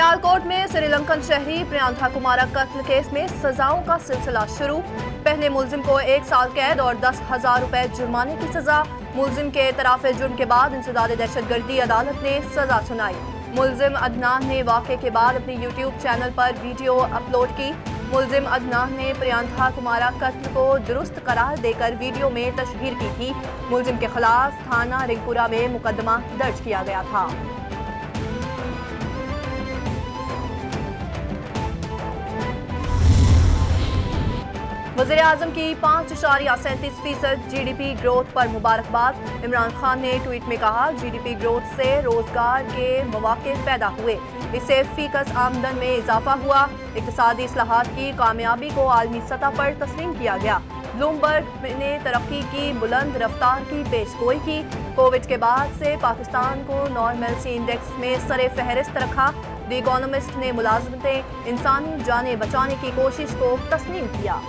सियालकोट में श्रीलंकन शहरी प्रियांका कुमारा कत्ल केस में सजाओं का सिलसिला शुरू। पहले मुलजिम को 1 साल कैद और 10,000 रुपए जुर्माने की सजा। मुलजिम के इतराफ़े जुर्म के बाद इंसदाद दहशतगर्दी अदालत ने सजा सुनाई। मुलजिम अदनान ने वाक़े के बाद अपने यूट्यूब चैनल पर वीडियो अपलोड की। मुलजिम अदनान ने प्रियांका कुमारा कत्ल को दुरुस्त करार देकर वीडियो में तशहीर की थी। मुलजिम के खिलाफ थाना रिंगपुरा में मुकदमा दर्ज किया गया था। वज़ीर-ए-आज़म की 5.37% GDP ग्रोथ पर मुबारकबाद। इमरान खान ने ट्वीट में कहा, GDP ग्रोथ से रोजगार के मौके पैदा हुए, इससे फीकस आमदन में इजाफा हुआ। इक़्तिसादी इस्लाहात की कामयाबी को आलमी सतह पर तस्लीम किया गया। ब्लूमबर्ग ने तरक्की की बुलंद रफ्तार की पेशगोई की। कोविड के बाद से पाकिस्तान को नॉर्मलसी इंडेक्स में सरे फहरिस्त रखा। द इकोनॉमिस्ट ने मुलाजमतें, इंसानी जानें बचाने की कोशिश को तस्लीम किया।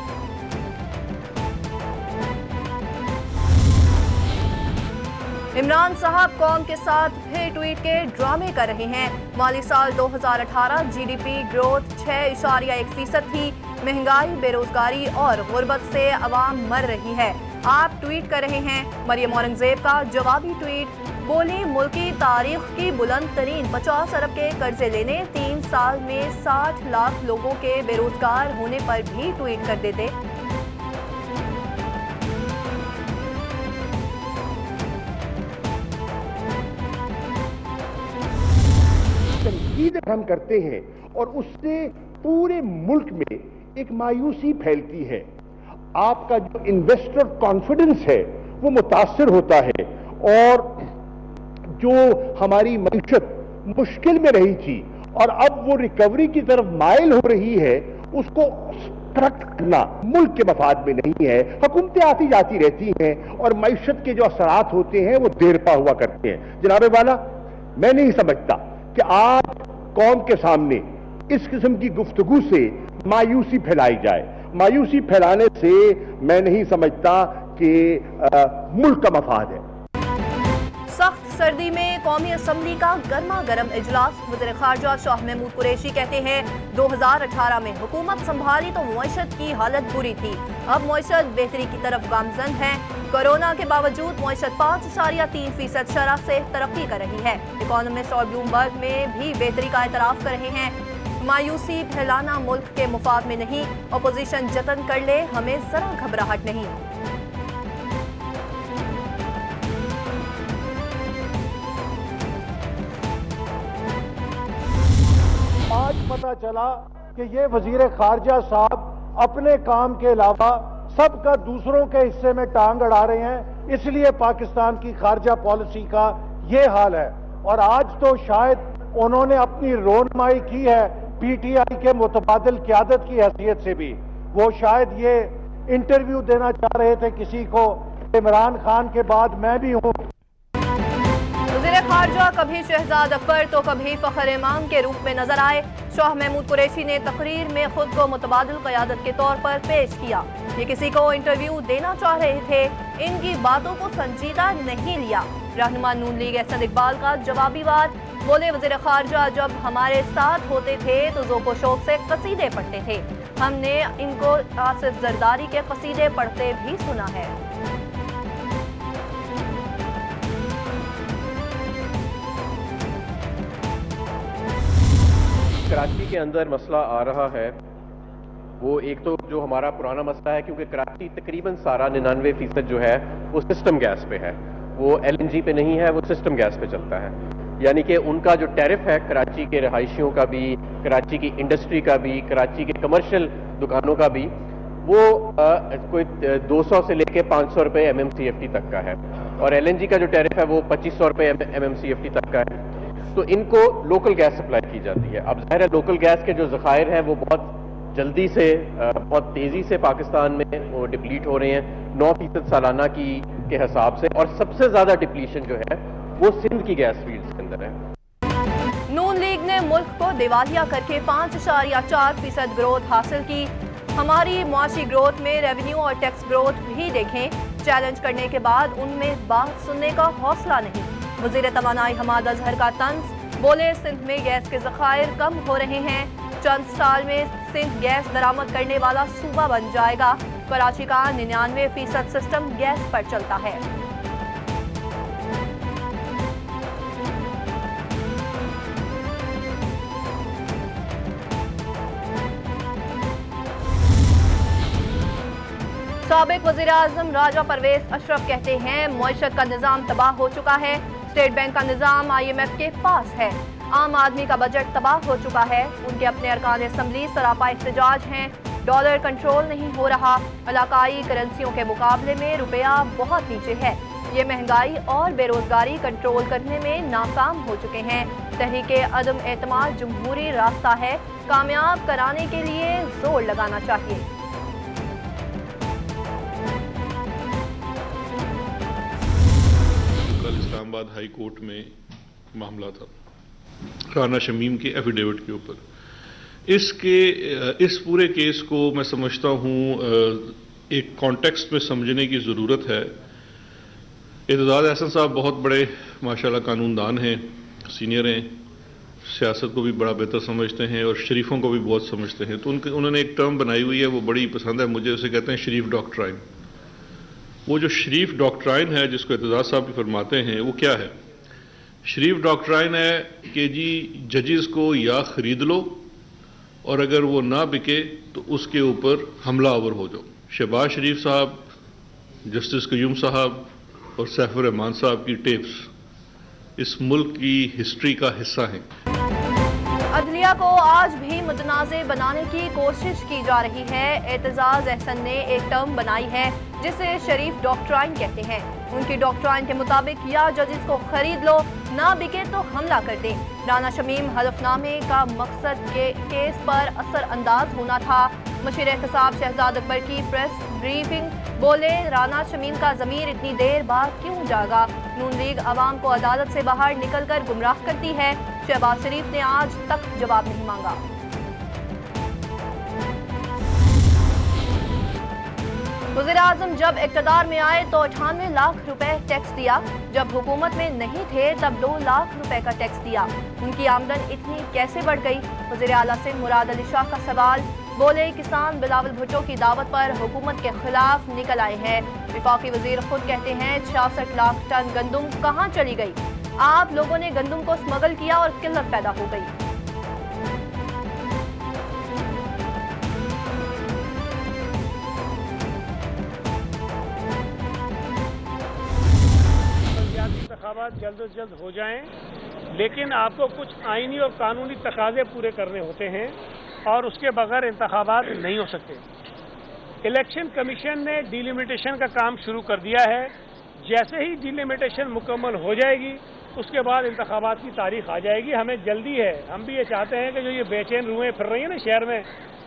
इमरान साहब कौम के साथ फिर ट्वीट के ड्रामे कर रहे हैं। माली साल 2018 GDP ग्रोथ 6.1% थी। महंगाई, बेरोजगारी और गुर्बत से अवाम मर रही है। आप ट्वीट कर रहे हैं। मरियम औरंगजेब का जवाबी ट्वीट। बोली, मुल्की तारीख की बुलंद तरीन 50 अरब के कर्जे लेने, 3 साल में 60 लाख लोगों के बेरोजगार होने पर भी ट्वीट कर देते। तनकीद हम करते हैं और उससे पूरे मुल्क में एक मायूसी फैलती है। आपका जो इन्वेस्टर कॉन्फिडेंस है वो मुतासर होता है और जो हमारी मईशत मुश्किल में रही थी और अब वो रिकवरी की तरफ माइल हो रही है, उसको करक्ट करना मुल्क के मफाद में नहीं है। हुकूमतें आती जाती रहती हैं और मईशत के जो असरात होते हैं वो देर पा हुआ करते हैं। जनाबे वाला, मैं नहीं समझता कि आज कौम के सामने इस किस्म की गुफ्तगू से मायूसी फैलाई जाए। मायूसी फैलाने से मैं नहीं समझता कि मुल्क का मफाद है। सख्त सर्दी में कौमी असम्बली का गर्मा गर्म इजलास। वज़ीर ख़ारजा शाह महमूद कुरैशी कहते हैं, 2018 में हुकूमत संभाली तो मुईशत की हालत बुरी थी, अब मुईशत बेहतरी की तरफ गामजन है। कोरोना के बावजूद मुईशत 5.3% शरह से तरक्की कर रही है। इकोनॉमिस्ट और ब्लूमबर्ग में भी बेहतरी का एतराफ़ कर रहे हैं। मायूसी फैलाना मुल्क के मुफाद में नहीं। अपोजिशन जतन कर ले, हमें जरा घबराहट नहीं। आज पता चला कि ये वजीर खारजा साहब अपने काम के अलावा सबका दूसरों के हिस्से में टांग अड़ा रहे हैं, इसलिए पाकिस्तान की खारजा पॉलिसी का ये हाल है। और आज तो शायद उन्होंने अपनी रोनमाई की है PTI के मुतबादिल क़यादत की हैसियत से भी। वो शायद ये इंटरव्यू देना चाह रहे थे किसी को, इमरान खान के बाद मैं भी हूँ। वज़ीर ख़ारजा कभी शहजाद अकबर तो कभी फ़ख्र इमाम के रूप में नजर आए। शाह महमूद कुरैशी ने तकरीर में खुद को मुतबादिल क़यादत के तौर पर पेश किया। ये किसी को इंटरव्यू देना चाह रहे थे, इनकी बातों को संजीदा नहीं लिया। रहनुमा नून लीग एहसन इकबाल का जवाबी वार। बोले, वज़ीर ख़ारजा जब हमारे साथ होते थे तो ज़ोको शौक से कसीदे पढ़ते थे। हमने इनको आसिफ जरदारी के कसीदे पढ़ते भी सुना है। कराची के अंदर मसला आ रहा है, वो एक तो जो हमारा पुराना मसला है, क्योंकि कराची तकरीबन सारा 99% जो है वो सिस्टम गैस पे है, वो LNG पे नहीं है, वो सिस्टम गैस पे चलता है। यानी कि उनका जो टैरिफ है कराची के रहायशियों का भी, कराची की इंडस्ट्री का भी, कराची के कमर्शियल दुकानों का भी, वो कोई 200 से लेके 500 रुपये MMCFT तक का है। और LNG का जो टैरिफ है वो 2500 रुपये MMCFT तक का है। तो इनको लोकल गैस सप्लाई की जाती है। अब ज़ाहिर है लोकल गैस के जो ज़खायर हैं वो बहुत जल्दी से, बहुत तेज़ी से पाकिस्तान में वो डिप्लीट हो रहे हैं 9% सालाना के हिसाब से। और सबसे ज़्यादा डिप्लीशन जो है वो सिंध की गैस फील्ड्स के अंदर है। नून लीग ने मुल्क को दिवालिया करके 5.4% ग्रोथ हासिल की। हमारी मुआशी ग्रोथ में रेवेन्यू और टैक्स ग्रोथ भी देखें। चैलेंज करने के बाद उनमें बात सुनने का हौसला नहीं। वज़ीर तवानाई हमाद अजहर का तंज। بولے سندھ میں گیس کے ذخائر کم ہو رہے ہیں، چند سال میں سندھ گیس درآمد کرنے والا صوبہ بن جائے گا۔ کراچی کا 99% سسٹم گیس پر چلتا ہے۔ سابق وزیر اعظم راجہ پرویز اشرف کہتے ہیں معیشت کا نظام تباہ ہو چکا ہے، اسٹیٹ بینک کا نظام IMF کے پاس ہے، عام آدمی کا بجٹ تباہ ہو چکا ہے، ان کے اپنے ارکان اسمبلی سراپا احتجاج ہیں، ڈالر کنٹرول نہیں ہو رہا، علاقائی کرنسیوں کے مقابلے میں روپیہ بہت نیچے ہے، یہ مہنگائی اور بے روزگاری کنٹرول کرنے میں ناکام ہو چکے ہیں، تحریک عدم اعتماد جمہوری راستہ ہے، کامیاب کرانے کے لیے زور لگانا چاہیے۔ اسلام آباد ہائی کورٹ میں معاملہ تھا رانا شمیم کے ایفیڈیوٹ کے اوپر۔ اس پورے کیس کو میں سمجھتا ہوں ایک کانٹیکسٹ میں سمجھنے کی ضرورت ہے۔ اعتزاز احسن صاحب بہت بڑے ماشاءاللہ قانون دان ہیں، سینئر ہیں، سیاست کو بھی بڑا بہتر سمجھتے ہیں اور شریفوں کو بھی بہت سمجھتے ہیں، تو انہوں نے ایک ٹرم بنائی ہوئی ہے، وہ بڑی پسند ہے مجھے، اسے کہتے ہیں شریف ڈاکٹرائن۔ وہ جو شریف ڈاکٹرائن ہے جس کو اعتزاز صاحب بھی فرماتے ہیں، وہ کیا ہے؟ شریف ڈاکٹرائن ہے کہ جی ججز کو یا خرید لو اور اگر وہ نہ بکے تو اس کے اوپر حملہ آور ہو جاؤ۔ شہباز شریف صاحب، جسٹس قیوم صاحب اور سیف الرحمان صاحب کی ٹیپس اس ملک کی ہسٹری کا حصہ ہیں۔ عدلیہ کو آج بھی متنازع بنانے کی کوشش کی جا رہی ہے۔ اعتزاز احسن نے ایک ٹرم بنائی ہے جسے شریف ڈاکٹرائن کہتے ہیں۔ ان کی ڈاکٹرائن کے مطابق یا ججز کو خرید لو، نہ بکے تو حملہ کر دیں۔ رانا شمیم حلف نامے کا مقصد کیس پر اثر انداز ہونا تھا۔ مشیر احتساب شہزاد اکبر کی پریس بریفنگ، بولے رانا شمیم کا ضمیر اتنی دیر بعد کیوں جاگا؟ نون لیگ عوام کو عدالت سے باہر نکل کر گمراہ کرتی ہے۔ شہباز شریف نے آج تک جواب نہیں مانگا۔ وزیر اعظم جب اقتدار میں آئے تو 98 لاکھ روپے ٹیکس دیا، جب حکومت میں نہیں تھے تب 2 لاکھ روپے کا ٹیکس دیا، ان کی آمدن اتنی کیسے بڑھ گئی؟ وزیر اعلیٰ سے مراد علی شاہ کا سوال، بولے کسان بلاول بھٹو کی دعوت پر حکومت کے خلاف نکل آئے ہیں۔ وفاقی وزیر خود کہتے ہیں 66 لاکھ ٹن گندم کہاں چلی گئی؟ آپ لوگوں نے گندم کو اسمگل کیا اور قلت پیدا ہو گئی۔ انتخابات جلد از جلد ہو جائیں، لیکن آپ کو کچھ آئینی اور قانونی تقاضے پورے کرنے ہوتے ہیں اور اس کے بغیر انتخابات نہیں ہو سکتے۔ الیکشن کمیشن نے ڈیلیمیٹیشن کا کام شروع کر دیا ہے، جیسے ہی ڈیلیمیٹیشن مکمل ہو جائے گی اس کے بعد انتخابات کی تاریخ آ جائے گی۔ ہمیں جلدی ہے، ہم بھی یہ چاہتے ہیں کہ جو یہ بے چین روحیں پھر رہی ہیں نا شہر میں،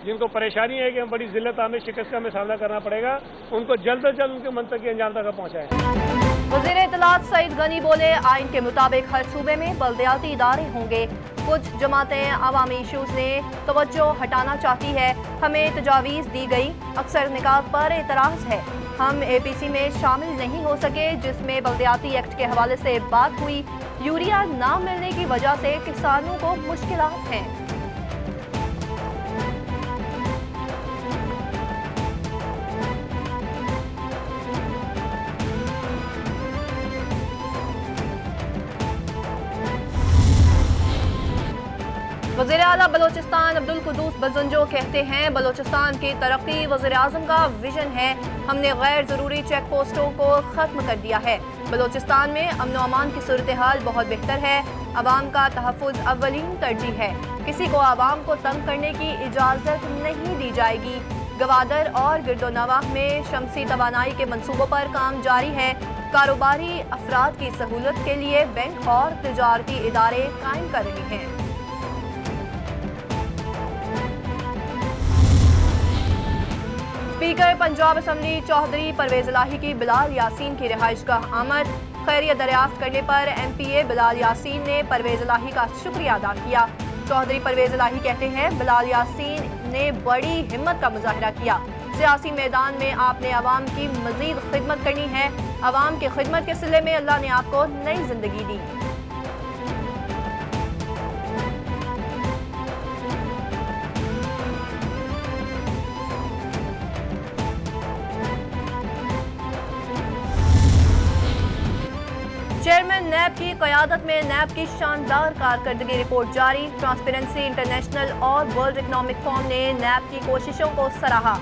جن کو پریشانی ہے کہ ہم بڑی ذلت آمیز شکست کا ہمیں سامنا کرنا پڑے گا، ان کو جلد از جلد ان کے منطقی انجام تک پہنچائیں۔ وزیر اطلاعات سعید غنی بولے آئین کے مطابق ہر صوبے میں بلدیاتی ادارے ہوں گے۔ کچھ جماعتیں عوامی ایشوز نے توجہ ہٹانا چاہتی ہے، ہمیں تجاویز دی گئی، اکثر نکات پر اعتراض ہے، ہم APC میں شامل نہیں ہو سکے جس میں بلدیاتی ایکٹ کے حوالے سے بات ہوئی، یوریا نہ ملنے کی وجہ سے کسانوں کو مشکلات ہیں۔ وزیر اعلیٰ بلوچستان عبدالقدوس بزنجو کہتے ہیں بلوچستان کی ترقی وزیر اعظم کا ویژن ہے، ہم نے غیر ضروری چیک پوسٹوں کو ختم کر دیا ہے، بلوچستان میں امن و امان کی صورتحال بہت بہتر ہے، عوام کا تحفظ اولین ترجیح ہے، کسی کو عوام کو تنگ کرنے کی اجازت نہیں دی جائے گی۔ گوادر اور گرد و نواح میں شمسی توانائی کے منصوبوں پر کام جاری ہے، کاروباری افراد کی سہولت کے لیے بینک اور تجارتی ادارے قائم کر رہے ہیں۔ اسپیکر پنجاب اسمبلی چودھری پرویز الہی کی بلال یاسین کی رہائش گاہ آمد، خیریت دریافت کرنے پر MPA بلال یاسین نے پرویز الہی کا شکریہ ادا کیا۔ چودھری پرویز الہی کہتے ہیں بلال یاسین نے بڑی ہمت کا مظاہرہ کیا، سیاسی میدان میں آپ نے عوام کی مزید خدمت کرنی ہے، عوام کی خدمت کے صلے میں اللہ نے آپ کو نئی زندگی دی۔ नेब की क़यादत में नेब की शानदार कारकर्दगी रिपोर्ट जारी। ट्रांसपेरेंसी इंटरनेशनल और वर्ल्ड इकनॉमिक फोरम ने नेब की कोशिशों को सराहा।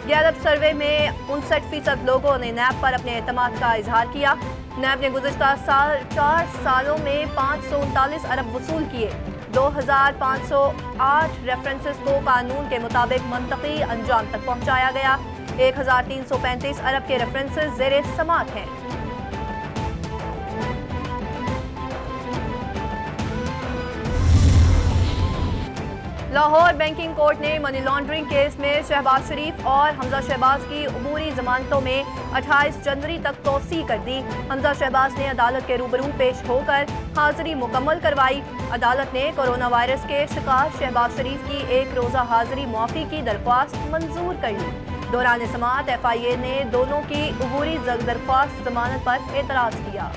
गैलप सर्वे में 59% लोगों ने नेब पर अपने एतमाद का इजहार किया। नेब ने गुज़िश्ता 4 सालों में 539 अरब वसूल किए। 2508 रेफरेंसेस को कानून के मुताबिक मंतकी अंजाम तक पहुंचाया गया। 1335 अरब के रेफरेंसेस ज़ेरे समात हैं। लाहौर बैंकिंग कोर्ट ने मनी लॉन्ड्रिंग केस में शहबाज शरीफ और हमजा शहबाज की अबूरी जमानतों में 28 जनवरी तक तोसी कर दी। हमजा शहबाज ने अदालत के रूबरू पेश होकर हाजिरी मुकम्मल करवाई। अदालत ने कोरोना वायरस के शिकार शहबाज शरीफ की एक रोज़ा हाजिरी मुआफ़ी की दरख्वास्त मंजूर कर ली। दौरान समाअत FIA ने दोनों की अबूरी दरख्वास्त जमानत पर एतराज़ किया।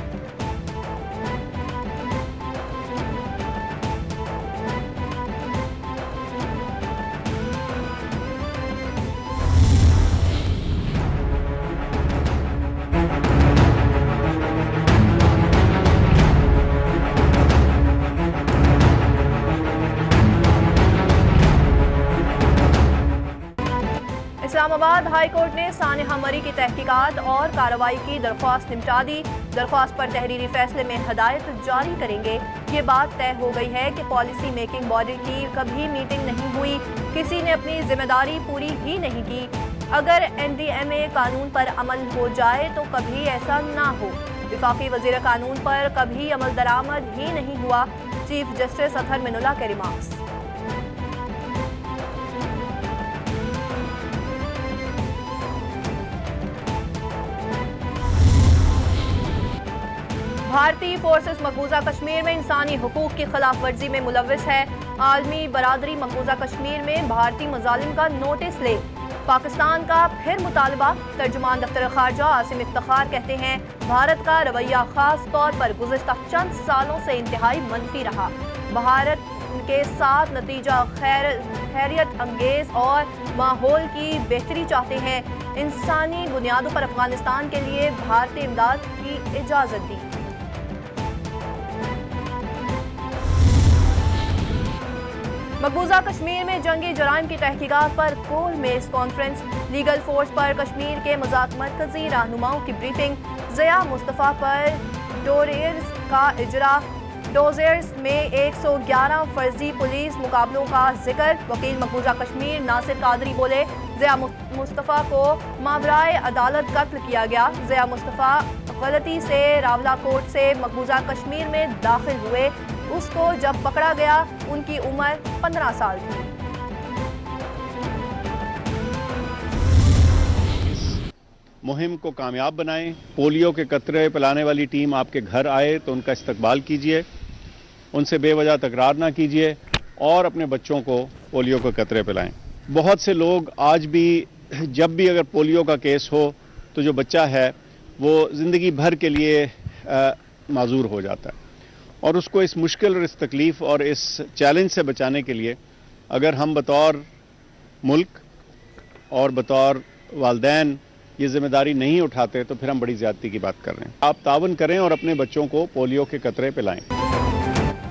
इस्लामाबाद हाई कोर्ट ने सानिहा मरी की तहकीकात और कार्रवाई की दरख्वास्त निपटा दी। दरख्वास्त पर तहरीरी फैसले में हदायत जारी करेंगे। ये बात तय हो गई है कि पॉलिसी मेकिंग बॉडी की कभी मीटिंग नहीं हुई, किसी ने अपनी जिम्मेदारी पूरी ही नहीं की। अगर NDMA कानून पर अमल हो जाए तो कभी ऐसा ना हो। वफाकी वज़ीर कानून पर कभी अमल दरामद ही नहीं हुआ। चीफ जस्टिस अतहर मिनुल्लाह के रिमार्क्स। भारतीय फोर्सेस मकबूजा कश्मीर में इंसानी हुकूक की खिलाफ वर्जी में मुलव्विस है। आलमी बरादरी मकबूजा कश्मीर में भारतीय मजालिम का नोटिस ले। पाकिस्तान का फिर मुतालबा। तर्जुमान दफ्तर खारजा आसिम इफ्तिखार कहते हैं भारत का रवैया खास तौर पर गुज़िश्ता चंद सालों से इंतहाई मनफी रहा। भारत के साथ नतीजा खैरियत अंगेज और माहौल की बेहतरी चाहते हैं। इंसानी बुनियादों पर अफगानिस्तान के लिए भारतीय इमदाद की इजाज़त दी। मकबूजा कश्मीर में जंगी जराइम की तहकीकात पर कोल मेज कॉन्फ्रेंस। लीगल फोर्स पर कश्मीर के मरकजी रहनुमाओं की ब्रीफिंग। ज़िया मुस्तफ़ा पर डोजेर्स का इजरा। डोजेर्स में 111 फर्जी पुलिस मुकाबलों का जिक्र। वकील मकबूजा कश्मीर नासिर कादरी बोले ज़िया मुस्तफ़ा को मावराए अदालत कत्ल किया गया। ज़िया मुस्तफ़ा गलती से रावलाकोट से मकबूजा कश्मीर में दाखिल हुए। उसको जब पकड़ा गया उनकी उम्र 15 साल थी। इस मुहिम को कामयाब बनाएं। पोलियो के कतरे पिलाने वाली टीम आपके घर आए तो उनका इस्तकबाल कीजिए, उनसे बेवजह तकरार ना कीजिए और अपने बच्चों को पोलियो के कतरे पिलाएं। बहुत से लोग आज भी जब भी अगर पोलियो का केस हो तो जो बच्चा है वो ज़िंदगी भर के लिए माजूर हो जाता है और उसको इस मुश्किल और इस तकलीफ और इस चैलेंज से बचाने के लिए अगर हम बतौर मुल्क और बतौर वालिदैन ये जिम्मेदारी नहीं उठाते तो फिर हम बड़ी ज़्यादती की बात कर रहे हैं। आप तावन करें और अपने बच्चों को पोलियो के कतरे पिलाएं।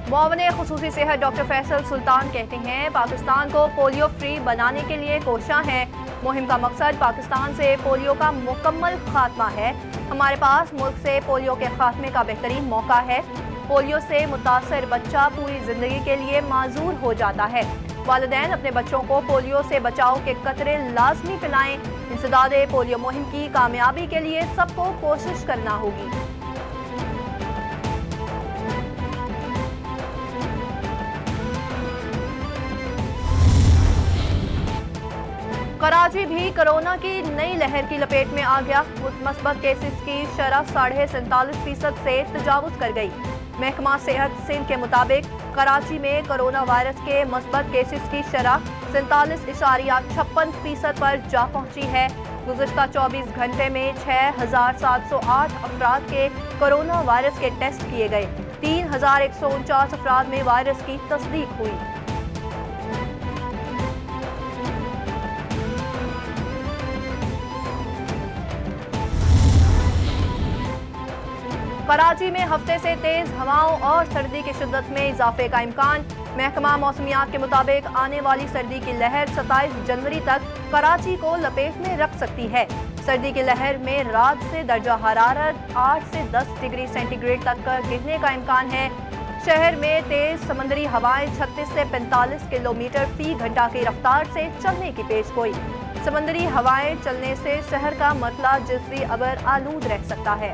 मुआविन खुसूसी सेहत डॉक्टर फैसल सुल्तान कहते हैं पाकिस्तान को पोलियो फ्री बनाने के लिए कोशिशां हैं। मुहिम का मकसद पाकिस्तान से पोलियो का मुकम्मल खात्मा है। हमारे पास मुल्क से पोलियो के खात्मे का बेहतरीन मौका है। पोलियो से मुतासर बच्चा पूरी जिंदगी के लिए माजूर हो जाता है। वालिदैन अपने बच्चों को पोलियो से बचाव के कतरे लाजमी पिलाएं। इंसदादे पोलियो मुहिम की कामयाबी के लिए सबको कोशिश करना होगी। कराची भी कोरोना की नई लहर की लपेट में आ गया। मुस्बत केसेस की शरह 47.5% से तजावुज कर गई। महकमा सेहत सिंध के मुताबिक कराची में कोरोना वायरस के मुस्बत केसेस की शरह 47.56% पर जा पहुंची है। गुज़िश्ता 24 घंटे में 6,708 अफराद के कोरोना वायरस के टेस्ट किए गए। 3,149 अफराद में वायरस की तस्दीक हुई। कराची में हफ्ते से तेज हवाओं और सर्दी की शिद्दत में इजाफे का इम्कान। महकमा मौसमियात के मुताबिक आने वाली सर्दी की लहर 27 जनवरी तक कराची को लपेट में रख सकती है। सर्दी की लहर में रात से दर्जा हरारत 8 से 10 डिग्री सेंटीग्रेड तक गिरने का इम्कान है। शहर में तेज समंदरी हवाएं 36 से 45 किलोमीटर फी घंटा की रफ्तार से चलने की पेशगोई। समंदरी हवाएं चलने से शहर का मतला जिस्वी अबर आलूद रह सकता है।